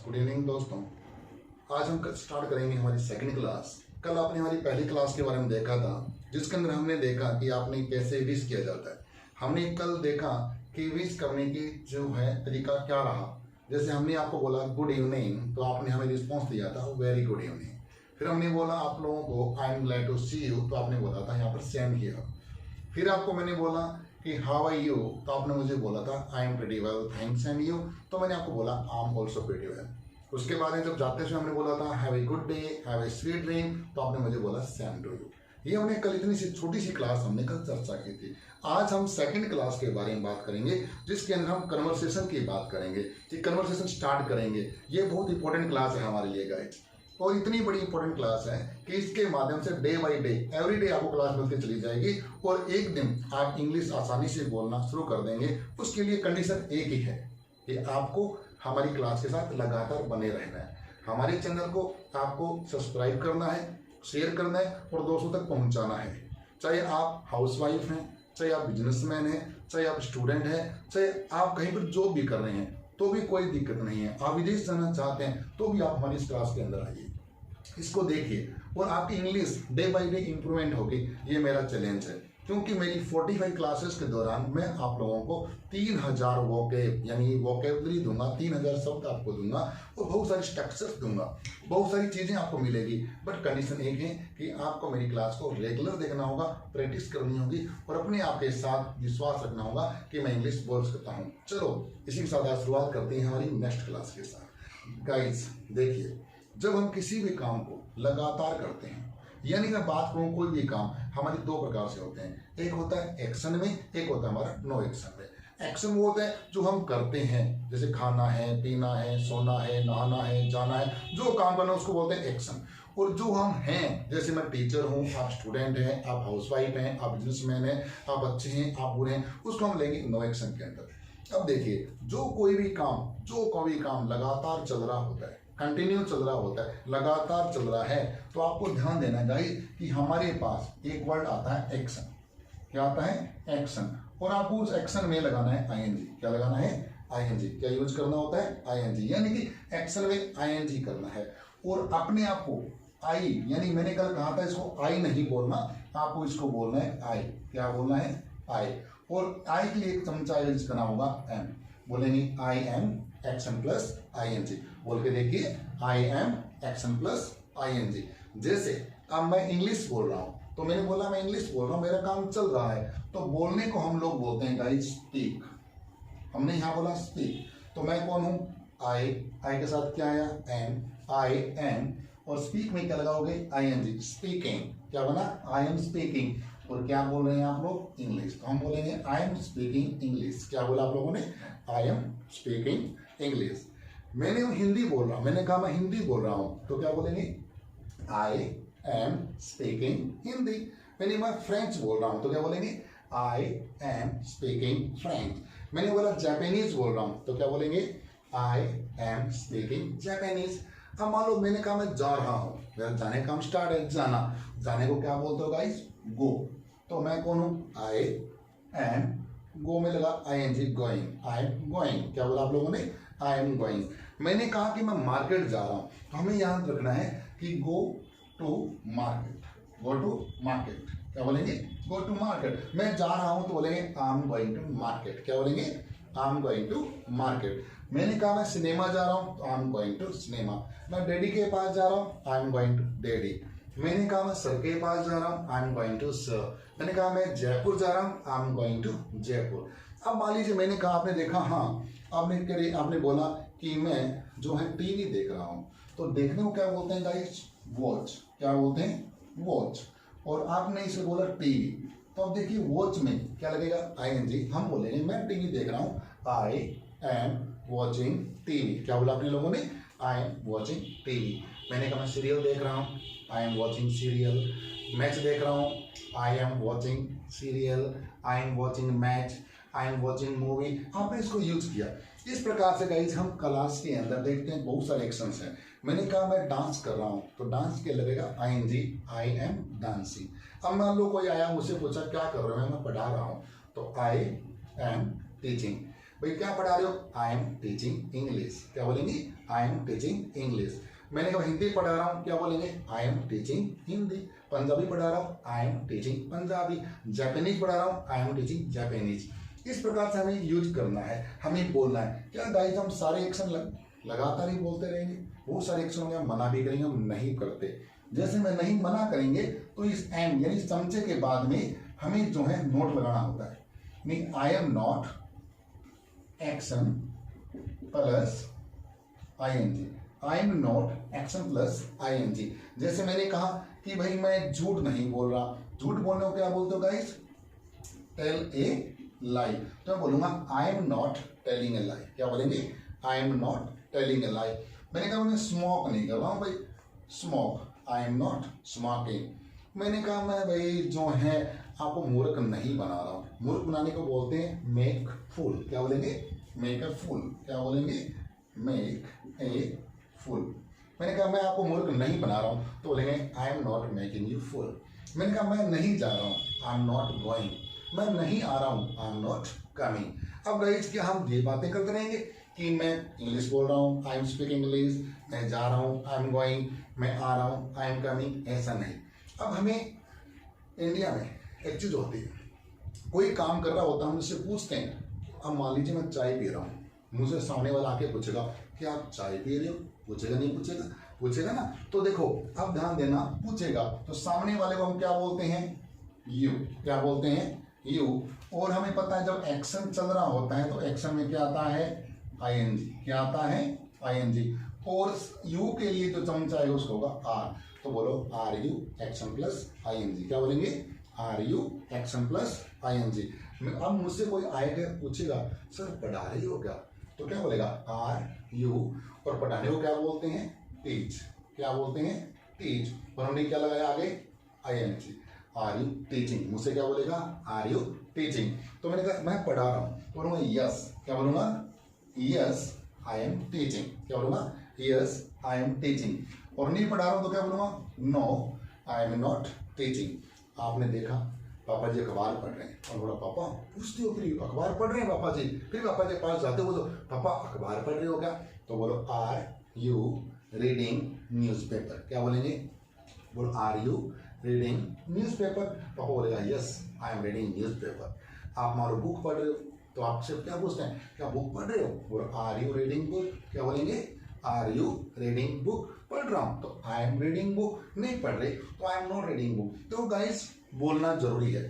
Good evening दोस्तों। आज हम स्टार्ट करेंगे हमारी सेकंड क्लास। कल आपने हमारी पहली क्लास के बारे में देखा था, जिसके अंदर हमने देखा कि आपने कैसे विश किया जाता है। हमने कल देखा कि विश करने की जो है तरीका क्या रहा। जैसे हमने आपको बोला गुड इवनिंग, तो आपने हमें रिस्पॉन्स दिया था वेरी गुड इवनिंग। फिर हमने बोला आप लोगों को I am glad to see you, तो आपने बोला था यहाँ पर सेम हियर। फिर आपको मैंने बोला कि हाउ आर यू, तो आपने मुझे बोला था I am pretty well thanks and you, तो मैंने आपको बोला I am also pretty well. उसके बाद में जब जाते समय हमने बोला था have a good day, have a sweet dream, तो आपने मुझे बोला सेम टू यू। ये हमने कल इतनी सी छोटी सी क्लास हमने कल चर्चा की थी। आज हम सेकंड क्लास के बारे में बात करेंगे, जिसके अंदर हम कन्वर्सेशन की बात करेंगे कि कन्वर्सेशन स्टार्ट करेंगे। ये बहुत इंपॉर्टेंट क्लास है हमारे लिए गाइस, और इतनी बड़ी इंपॉर्टेंट क्लास है कि इसके माध्यम से day by day every day आपको क्लास मिलती चली जाएगी और एक दिन आप इंग्लिश आसानी से बोलना शुरू कर देंगे। उसके लिए कंडीशन एक ही है कि आपको हमारी क्लास के साथ लगातार बने रहना है। हमारे चैनल को आपको सब्सक्राइब करना है, शेयर करना है और दोस्तों तक पहुंचाना है। चाहे आप हाउसवाइफ हैं, चाहे आप बिजनेसमैन हैं, चाहे आप स्टूडेंट हैं, चाहे आप कहीं पर जॉब भी कर रहे हैं, तो भी कोई दिक्कत नहीं है। आप विदेश जाना चाहते हैं तो भी आप हमारी इस क्लास के अंदर आइए, इसको देखिए और आपकी English day by day improvement होगी। ये मेरा चैलेंज है, क्योंकि मेरी 45 क्लासेस के दौरान मैं आप लोगों को 3000 वोकेब यानी वोकेबलरी दूंगा, 3000 शब्द आपको दूंगा और बहुत सारी स्ट्रक्चर्स दूंगा, बहुत सारी चीज़ें आपको मिलेगी। बट कंडीशन एक है कि आपको मेरी क्लास को रेगुलर देखना होगा, प्रैक्टिस करनी होगी और अपने आप के साथ विश्वास रखना होगा कि मैं इंग्लिश बोल सकता हूँ। चलो इसी के साथ आज शुरुआत करते हैं हमारी नेक्स्ट क्लास के साथ। गाइस देखिए, जब हम किसी भी काम को लगातार करते हैं, यानी मैं बात करूं कोई भी काम, हमारे दो प्रकार से होते हैं। एक होता है एक्शन में, एक होता है हमारा नो एक्शन में। एक्शन वो होता है जो हम करते हैं, जैसे खाना है, पीना है, सोना है, नहाना है, जाना है, जो काम करना है उसको बोलते हैं एक्शन। और जो हम हैं, जैसे मैं टीचर हूँ, आप स्टूडेंट हैं, आप हाउसवाइफ हैं, आप बिजनेसमैन हैं, आप बच्चे हैं, आप बूढ़े हैं, उसको हम लेंगे नो एक्शन के अंदर। अब देखिए, जो कोई भी काम लगातार चल रहा होता है, कंटिन्यू चल रहा होता है, लगातार चल रहा है, तो आपको ध्यान देना चाहिए कि हमारे पास एक वर्ड आता है एक्शन। क्या आता है? एक्शन। और आपको उस एक्शन में लगाना है आईएनजी। क्या लगाना है? आईएनजी। क्या यूज करना होता है? आईएनजी, यानी कि एक्शन में आईएनजी करना है। और अपने आप को आई, यानी मैंने कल कहा था इसको आई नहीं बोलना, आपको इसको बोलना है आई। क्या बोलना है? आई। और आई के लिए एक चमचा यूज करना होगा एम। बोलेंगे I am action plus ING. बोल के देखिए, I am action plus ING. जैसे अब मैं इंग्लिश बोल रहा हूं, तो मैंने बोला मैं इंग्लिश बोल रहा हूं, मेरा काम चल रहा है, तो बोलने को हम लोग बोलते हैं गाइस स्पीक। हमने यहां बोला स्पीक, तो मैं कौन हूं? आई के साथ क्या आया? एम। I am. और स्पीक में क्या लगाओगे? आईएनजी। स्पीकिंग। क्या बना? I am speaking. और क्या बोल रहे हैं आप लोग? इंग्लिश। तो हम बोलेंगे आई एम स्पीकिंग इंग्लिश। क्या बोला आप लोगों ने? I am speaking English. मैंने हिंदी बोल रहा हूं, मैंने कहा मैं हिंदी बोल रहा हूं, तो क्या बोलेंगे? I am speaking Hindi. मैंने मैं फ्रेंच बोल रहा हूं, तो क्या बोलेंगे? I am speaking French. मैंने बोला जापानीज बोल रहा हूं, तो क्या बोलेंगे? I am speaking Japanese. अब मान लो मैंने कहा मैं जा रहा हूं, मेरा जाने का काम स्टार्ट है, जाना। जाने को क्या बोलते हो गाइस? गो। तो मैं कौन हूं? I M. गो में लगा ING, going. I am going. क्या बोला आप लोगों ने? I am going. मैंने कहा कि मैं मार्केट जा रहा हूं, तो हमें याद रखना है कि go to market. Go to market. क्या बोलेंगे? Go to market. मैं जा रहा हूं तो बोलेंगे I am going to market. क्या बोलेंगे? I am going to market. मैंने कहा मैं सिनेमा जा रहा हूं, तो I am going to cinema. मैं डैडी के पास जा रहा हूं, I am going to daddy. मैंने कहा मैं सर के पास जा रहा हूं, I am going to sir. मैंने कहा मैं जयपुर जा रहा हूं, I am going to Jaipur. अब मान लीजिए मैंने कहा, आपने देखा, हाँ आपने बोला कि मैं जो है टीवी देख रहा हूं, तो देखने को क्या बोलते हैं गाइस? वॉच। क्या बोलते हैं? वॉच। और आपने इसे बोला टीवी, तो अब देखिए वॉच में क्या लगेगा? आईएनजी। हम बोलेंगे मैं टीवी देख रहा हूं, आई एम वॉचिंग टीवी। क्या बोला आपने लोगों ने? I am watching TV. मैंने कहा मैं सीरियल देख रहा हूं, I am watching serial. Match देख रहा हूं, I am watching serial. I am watching match. I am watching movie. आपने इसको यूज किया। इस प्रकार से गाइस हम क्लास के अंदर देखते हैं बहुत सारे एक्शंस हैं। मैंने कहा मैं डांस कर रहा हूं, तो डांस के लगेगा आईएनजी, आई एम डांसिंग। अब मान लो कोई आया, मुझसे पूछा क्या कर रहे हो? मैं पढ़ा रहा हूं, तो आई एम टीचिंग। भाई क्या पढ़ा रहे हो? आई एम टीचिंग इंग्लिश। क्या बोलेंगे? I am teaching English. मैंने कहा हिंदी पढ़ा रहा हूँ, क्या बोलेंगे? I am teaching Hindi. Punjabi पढ़ा रहा हूँ, आई एम टीचिंग पंजाबी। जापानीज पढ़ा रहा हूँ, आई एम टीचिंग जापानीज। इस प्रकार से हमें यूज करना है, हमें बोलना है। क्या गाइस हम सारे एक्शन लगातार ही बोलते रहेंगे? वो सारे एक्शन में हम मना भी करेंगे, हम नहीं करते। जैसे मैं नहीं मना करेंगे तो इस एम यानी चमचे के बाद में हमें जो है नोट लगाना होता है। नहीं, I am not action plus I N G. I am not action plus I N G. जैसे मैंने कहा कि भाई मैं झूठ नहीं बोल रहा। झूठ बोलने को क्या बोलते हो गाइस? टेल ए लाई। तो मैं बोलूंगा I am not telling a lie. क्या बोलेंगे? I am not telling a lie. मैंने कहा मैं स्मोक नहीं कर रहा हूँ भाई, smoke. I am not smoking. मैंने कहा मैं भाई जो है आपको मूर्ख नहीं बना रहा हूँ। मूर्ख बनाने को बोलते हैं मेक फूल। क्या बोलेंगे? मेक ए फूल। क्या बोलेंगे? मेक ए फूल। मैंने कहा मैं आपको मूर्ख नहीं बना रहा हूँ, तो बोलेंगे I am not making you fool. मैंने कहा मैं नहीं जा रहा हूँ, आई एम नॉट गोइंग। मैं नहीं आ रहा हूँ, आई एम नॉट कमिंग। अब गाइस क्या हम ये बातें करते रहेंगे कि मैं इंग्लिश बोल रहा हूँ, आई एम स्पीकिंग इंग्लिश, मैं जा रहा हूँ, आई एम गोइंग, मैं आ रहा हूँ, आई एम कमिंग? ऐसा नहीं। अब हमें इंडिया में एक चीज होती है, कोई काम कर रहा होता है, हम उससे पूछते हैं। अब मान लीजिए मैं चाय पी रहा हूँ, मुझसे सामने वाला आके पूछेगा कि आप चाय पी रहे हो? पूछेगा नहीं पूछेगा? पूछेगा ना। तो देखो अब ध्यान देना, पूछेगा तो सामने वाले को हम क्या बोलते हैं? यू। क्या बोलते हैं? यू। और हमें पता है जब एक्शन चल रहा होता है तो एक्शन में क्या आता है? आईएनजी। क्या आता है? आईएनजी। और यू के लिए जो चमचा है उसको होगा आर। तो बोलो are you action plus ING. क्या बोलेंगे? Are you action plus ING. अब मुझसे कोई आएगा पूछेगा सर पढ़ा रही हो क्या? तो क्या बोलेगा? Are you. और पढ़ाने को क्या बोलते हैं? टीच। क्या बोलते हैं? टीच। और हमने क्या लगाया आगे? आईएनजी। Are you teaching. मुझसे क्या बोलेगा? Are you teaching. तो मैंने कहा मैं पढ़ा रहा हूँ, तो बोलूंगा यस। क्या बोलूंगा? Yes I am teaching. क्या बोलूंगा? Yes I am teaching. और नहीं पढ़ा रहा हूँ तो क्या बोलूंगा? No I am not teaching. आपने देखा पापा जी अखबार पढ़ रहे हैं और बोला पापा पूछते हो फिर अखबार पढ़ रहे हैं पापा जी? फिर पापा जी के पास जाते हो तो पापा अखबार पढ़ रहे हो क्या? तो बोलो आर यू रीडिंग न्यूज़पेपर। क्या बोलेंगे? बोलो आर यू रीडिंग न्यूज़पेपर। पापा बोलेगा yes I am reading newspaper. आप हमारा बुक पढ़ रहे हो तो आपसे क्या पूछते हैं? क्या बुक पढ़ रहे हो? बोलो आर यू रीडिंग बुक। क्या बोलेंगे? Are you reading book. पढ़ रहा हूँ तो आई एम रीडिंग बुक। नहीं पढ़ रहे तो I am not reading book. तो गाइस बोलना जरूरी है।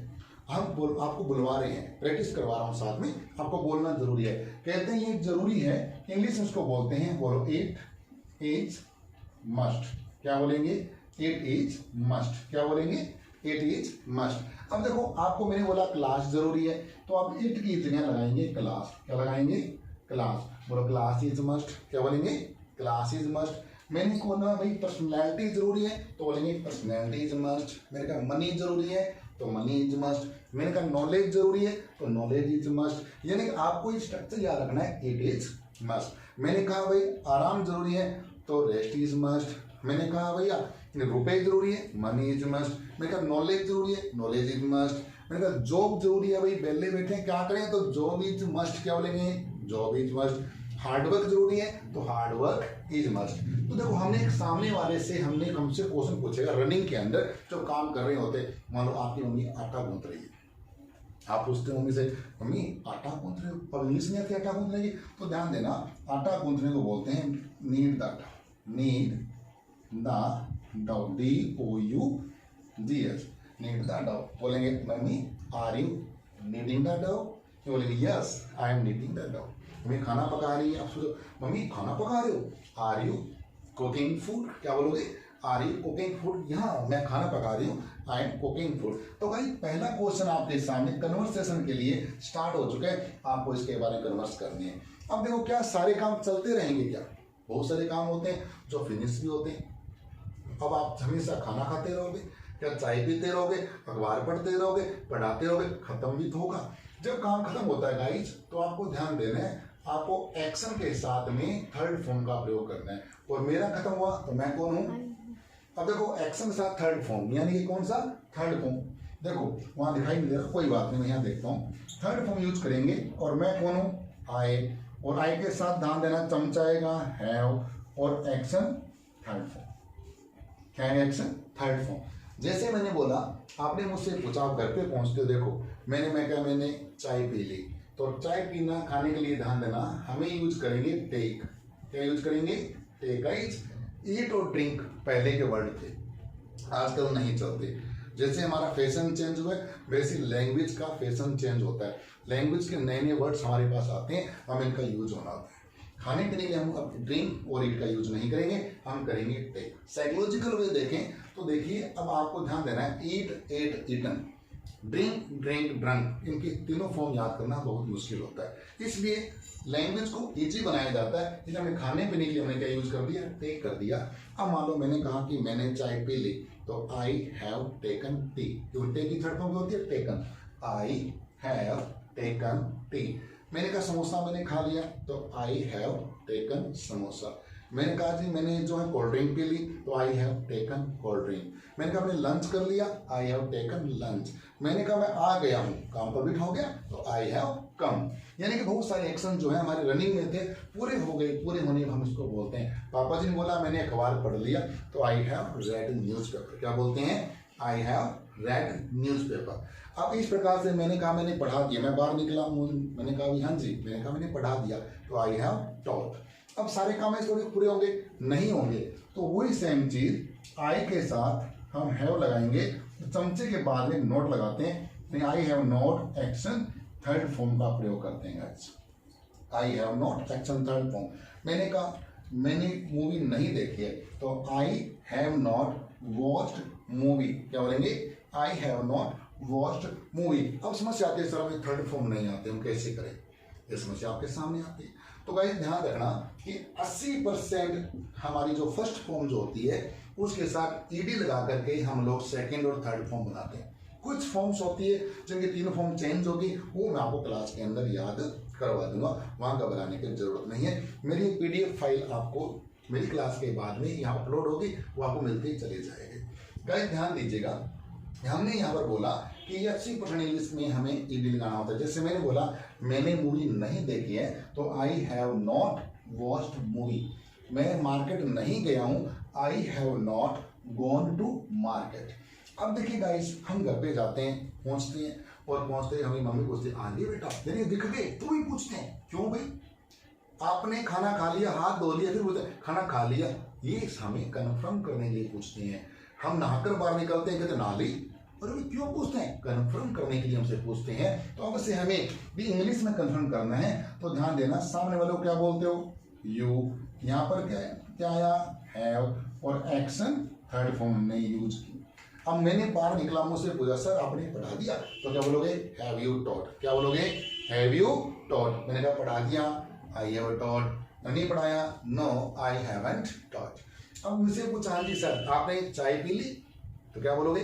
हम आपको बुलवा रहे हैं, प्रैक्टिस करवा रहा हूँ साथ में, आपको बोलना जरूरी है। कहते हैं ये जरूरी है, इंग्लिश में इसको बोलते हैं, बोलो इट इज मस्ट। क्या बोलेंगे? It is must. क्या बोलेंगे? It is must. अब देखो आपको मैंने बोला क्लास जरूरी है, तो आप इट की जगह लगाएंगे क्लास। क्या लगाएंगे? क्लास। बोलो क्लास इज मस्ट। क्या बोलेंगे? Class is must. मैंने बोला भाई पर्सनैलिटी जरूरी है, तो बोलेंगे पर्सनैलिटी इज मस्ट। मैंने कहा मनी जरूरी है तो मनी इज मस्ट। मैंने कहा नॉलेज जरूरी है तो नॉलेज इज मस्ट। यानी कि आपको ये स्ट्रक्चर याद रखना है, इट इज मस्ट। मैंने कहा भाई आराम जरूरी है तो रेस्ट इज मस्ट। मैंने कहा भैया रुपए जरूरी है, मनी इज मस्ट। मैंने कहा नॉलेज जरूरी है, नॉलेज इज मस्ट। मैंने कहा जॉब जरूरी है, भाई बेले बैठे क्या करें, तो जॉब इज मस्ट। क्या बोलेंगे? Job is must. हार्डवर्क जरूरी है तो हार्डवर्क इज मस्ट। तो देखो हमने एक सामने वाले से हमसे क्वेश्चन पूछेगा रनिंग के अंदर जो काम कर रहे होते। मान लो आपकी मम्मी आटा गूंथ रही है, आप पूछते हो मम्मी से मम्मी आटा गूंथ रहे हो, और इंग्लिश में आती आटा गूंथ रही। तो ध्यान देना आटा गूंथने को बोलते हैं need the dough. Need the dough. DOUGH। Need the dough. बोलेंगे mummy are you needing the dough? बोलेंगे yes I am needing the dough. Mummy खाना पका रही है, आप सोचो मम्मी खाना पका रहे हो, आर यू कुकिंग फूड? क्या बोलोगे? Are you cooking food? यहाँ मैं खाना पका रही हूँ, आई एम कुकिंग फूड। तो भाई पहला क्वेश्चन आपके सामने कन्वर्सेशन के लिए स्टार्ट हो चुका है, आपको इसके बारे में कन्वर्स करनी है। अब देखो क्या सारे काम चलते रहेंगे? क्या बहुत सारे काम होते हैं जो फिनिश भी होते हैं। अब आप हमेशा खाना खाते रहोगे, क्या चाय पीते रहोगे, अखबार पढ़ते रहोगे, पढ़ाते रहोगे, खत्म भी तो होगा। जब काम खत्म होता है गाइज तो आपको ध्यान देना है, आपको एक्शन के साथ में थर्ड फॉर्म का प्रयोग करना है। और मेरा खत्म हुआ तो मैं कौन हूं? अब देखो एक्शन के साथ थर्ड फॉर्म, यानी कि कौन सा? Third form. देखो वहां दिखाई नहीं दे रहा, कोई बात नहीं, मैं यहाँ देखता हूँ। थर्ड फॉर्म यूज करेंगे और मैं कौन हूँ? आई। और आई के साथ ध्यान देना, चमचा आएगा हैव, और एक्शन थर्ड फॉर्म, क्या है एक्शन थर्ड फॉर्म। जैसे मैंने बोला, आपने मुझसे पूछा, आप घर पे पहुंचते हो, देखो मैंने चाय पी ली, तो चाय पीना खाने के लिए ध्यान देना, हमें यूज करेंगे टेक। क्या यूज करेंगे? टेक। गाइस, ईट और ड्रिंक पहले के वर्ड थे, आजकल नहीं चलते। जैसे हमारा फैशन चेंज हुआ है, वैसे लैंग्वेज का फैशन चेंज होता है। लैंग्वेज के नए नए वर्ड्स हमारे पास आते हैं, हम इनका यूज होना होता है। खाने पीने के लिए हम अब ड्रिंक और ईट का यूज नहीं करेंगे, हम करेंगे टेक। साइकोलॉजिकल वे देखें तो देखिए, अब आपको ध्यान देना है, eat, ate, eaten, drink, drink, drunk, इनके तीनों फॉर्म याद करना बहुत मुश्किल होता है। इसलिए लैंग्वेज को इजी बनाया जाता है। इसलिए हमें खाने पीने के लिए हमने क्या यूज कर दिया? टेक कर दिया। अब मान लो मैंने कहा कि मैंने चाय पी ली, तो I have taken tea. Take की थर्ड फॉर्म क्या होती है? Taken. I have taken tea. मैंने कहा समोसा मैंने खा लिया, तो आई हैव टेकन समोसा। मैंने कहा जी मैंने जो है कोल्ड ड्रिंक पी ली, तो I have taken cold drink. मैंने कहा मैंने लंच कर लिया, आई हैव टेकन लंच। मैंने कहा मैं आ गया हूँ, काम कंप्लीट हो गया, तो आई हैव कम। यानी कि बहुत सारे एक्शन जो है हमारे रनिंग में थे, पूरे हो गए, पूरे होने हम इसको बोलते हैं। पापा जी ने बोला मैंने अखबार पढ़ लिया, तो आई हैव रेड न्यूज़पेपर। क्या बोलते हैं? I have read newspaper. अब इस प्रकार से मैंने कहा मैंने पढ़ा दिया, मैं बाहर निकला, मैंने कहा हाँ जी, मैंने कहा मैंने पढ़ा दिया, तो आई हैव टॉट। अब सारे काम ऐसे पूरे होंगे? नहीं होंगे। तो वही सेम चीज आई के साथ हम हैव लगाएंगे, तो चमचे के बाद में नोट लगाते हैं, I have note action third form का प्रयोग करते हैं। I have note action third form. मैंने कहा मैंने मूवी नहीं देखी है, तो I have not watched movie. क्या बोलेंगे? आई हैव नॉट वॉच्ड मूवी। अब समस्या आती है सर हमें थर्ड फॉर्म नहीं आते, हम कैसे करें? ये समस्या आपके सामने आती है। तो गाइस ध्यान रखना कि 80% हमारी जो फर्स्ट फॉर्म जो होती है उसके साथ ईडी लगा करके हम लोग सेकंड और थर्ड फॉर्म बनाते हैं। कुछ फॉर्म्स होती है जिनकी तीनों फॉर्म चेंज होगी, वो मैं आपको क्लास के अंदर याद करवा दूंगा, वहां घबराने की जरूरत नहीं है। मेरी पीडीएफ फाइल आपको मेरी क्लास के बाद में यहाँ अपलोड होगी, वो आपको मिलते ही चले जाएगी। गाइस ध्यान दीजिएगा, हमने यहाँ पर बोला कि 80% इंग्लिश में हमें ईडी लगाना होता है। जैसे मैंने बोला मैंने मूवी नहीं देखी है, तो I have not watched movie. मैं मार्केट नहीं गया हूँ, I have not gone to market. अब देखिए गाइस, हम घर पे जाते हैं, पहुँचते हैं, और पहुँचते ही हमें मम्मी पूछती है आ गए बेटा, तेरे दिख गए? तो ही पूछते हैं क्यों भाई? आपने खाना खा लिया, हाथ धो लिया, फिर बोलते हैं खाना खा लिया। ये हमें कन्फर्म करने के लिए पूछते हैं। हम नहाकर बाहर निकलते हैं, कहते नहा ली, और अभी क्यों पूछते हैं? कन्फर्म करने के लिए हमसे पूछते हैं। तो अब से हमें भी इंग्लिश में कन्फर्म करना है, तो ध्यान देना सामने वाले को क्या बोलते हो? यू। यहाँ पर क्या है? क्या आया? हैव, और एक्शन थर्ड फॉर्म हमने यूज की। अब मैंने बाहर निकला, मुझसे पूछा सर आपने पढ़ा दिया, तो क्या बोलोगे? Have you taught. क्या बोलोगे? Have you taught. मैंने कहा पढ़ा दिया, आई हैव टॉट। नहीं पढ़ाया? No, I haven't taught. अब मुझसे पूछा हाँ जी सर आपने चाय पी ली, तो क्या बोलोगे?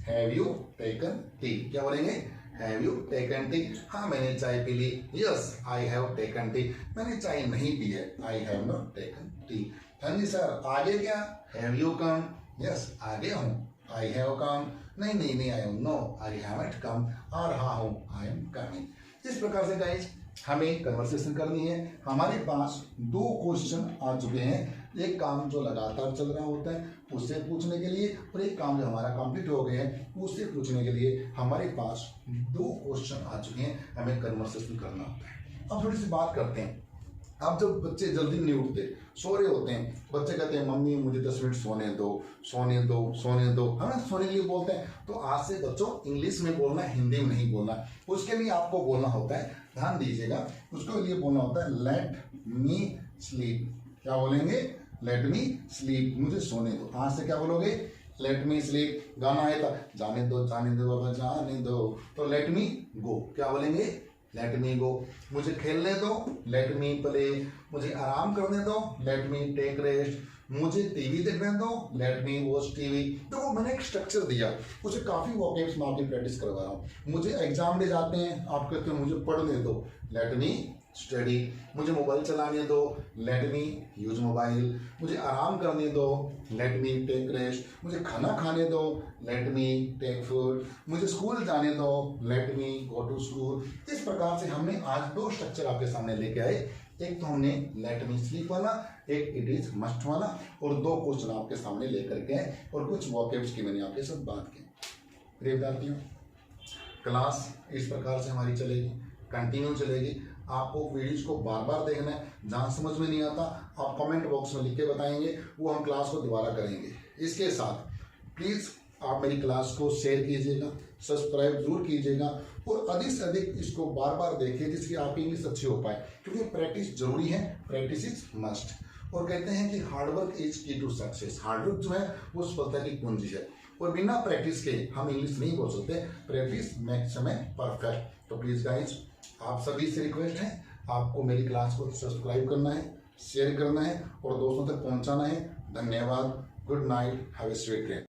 Have you taken tea. क्या बोलेंगे? Have you taken tea. हाँ मैंने चाय पी ली, yes I have taken tea. मैंने चाय नहीं पी है, I have not taken tea. हाँ जी सर आगे क्या? Have you come? यस आगे हूँ, आई हैव कम। नहीं नहीं नहीं आई हूँ, नो आई हैवंट कम। आ रहा हूँ, आई एम कमिंग। इस प्रकार से गाइस हमें कन्वर्सेशन करनी है। हमारे पास 2 क्वेश्चन आ चुके हैं, एक काम जो लगातार चल रहा होता है उससे पूछने के लिए, और एक काम जो हमारा कंप्लीट हो गया है उससे पूछने के लिए हमारे पास 2 क्वेश्चन आ चुके हैं, हमें कन्वर्सेशन करना होता है। अब थोड़ी सी बात करते हैं। अब जब बच्चे जल्दी नहीं उठते, सो रहे होते हैं, बच्चे कहते हैं मम्मी मुझे 10 मिनट सोने दो, सोने दो, सोने दो, है ना, सोने के लिए बोलते हैं। तो आज से बच्चों इंग्लिश में बोलना है, हिंदी में नहीं बोलना। उसके लिए आपको बोलना होता है, ध्यान दीजिएगा, उसके लिए बोलना होता है लेट मी स्लीप। क्या बोलेंगे? लेट मी स्लीप, मुझे सोने दो। आज से क्या बोलोगे? Let me sleep. गाना है था जाने दो बाबा जाने दो, तो लेट मी गो। क्या बोलेंगे? लेट मी गो। मुझे खेलने दो, लेट मी प्ले। मुझे आराम करने दो, लेट मी टेक रेस्ट। मुझे टीवी देखने दो, लेट मी वॉच टीवी। तो मैंने एक स्ट्रक्चर दिया, उसे काफी वोकैब्स में आपकी प्रैक्टिस करवा रहा हूँ। मुझे एग्जाम दे जाते हैं, आप कहते हो मुझे पढ़ने दो, लेट मी स्टडी। मुझे मोबाइल चलाने दो, लेट मी यूज मोबाइल। मुझे आराम करने दो, लेट मी टेक रेस्ट। मुझे खाना खाने दो, लेट मी टेक फूड। मुझे स्कूल जाने दो, let me go to school. इस प्रकार से हमने आज 2 स्ट्रक्चर आपके सामने लेके आए। एक तो हमने लेट मी स्लीप वाला, एक इट इज मस्ट वाला, और 2 क्वेश्चन आपके सामने लेकर के और कुछ वोकैब्स की मैंने आपके साथ बात की। प्रिय विद्यार्थियों, क्लास इस प्रकार से हमारी चलेगी, कंटिन्यू चलेगी। आपको वीडियोज को बार बार देखना है। जहाँ समझ में नहीं आता आप कमेंट बॉक्स में लिख के बताएंगे, वो हम क्लास को दोबारा करेंगे। इसके साथ प्लीज़ आप मेरी क्लास को शेयर कीजिएगा, सब्सक्राइब जरूर कीजिएगा और अधिक से अधिक इसको बार बार देखिए, जिससे आपकी इंग्लिश अच्छी हो पाए, क्योंकि प्रैक्टिस जरूरी है, प्रैक्टिस इज मस्ट। और कहते हैं कि हार्डवर्क इज की टू सक्सेस। हार्डवर्क जो है वो सफलता की कुंजी है, और बिना प्रैक्टिस के हम इंग्लिश नहीं बोल सकते। प्रैक्टिस मेक्स हमें परफेक्ट। तो प्लीज गाइज, आप सभी से रिक्वेस्ट है, आपको मेरी क्लास को सब्सक्राइब करना है, शेयर करना है और दोस्तों तक पहुंचाना है। धन्यवाद। Good night, have a sweet day.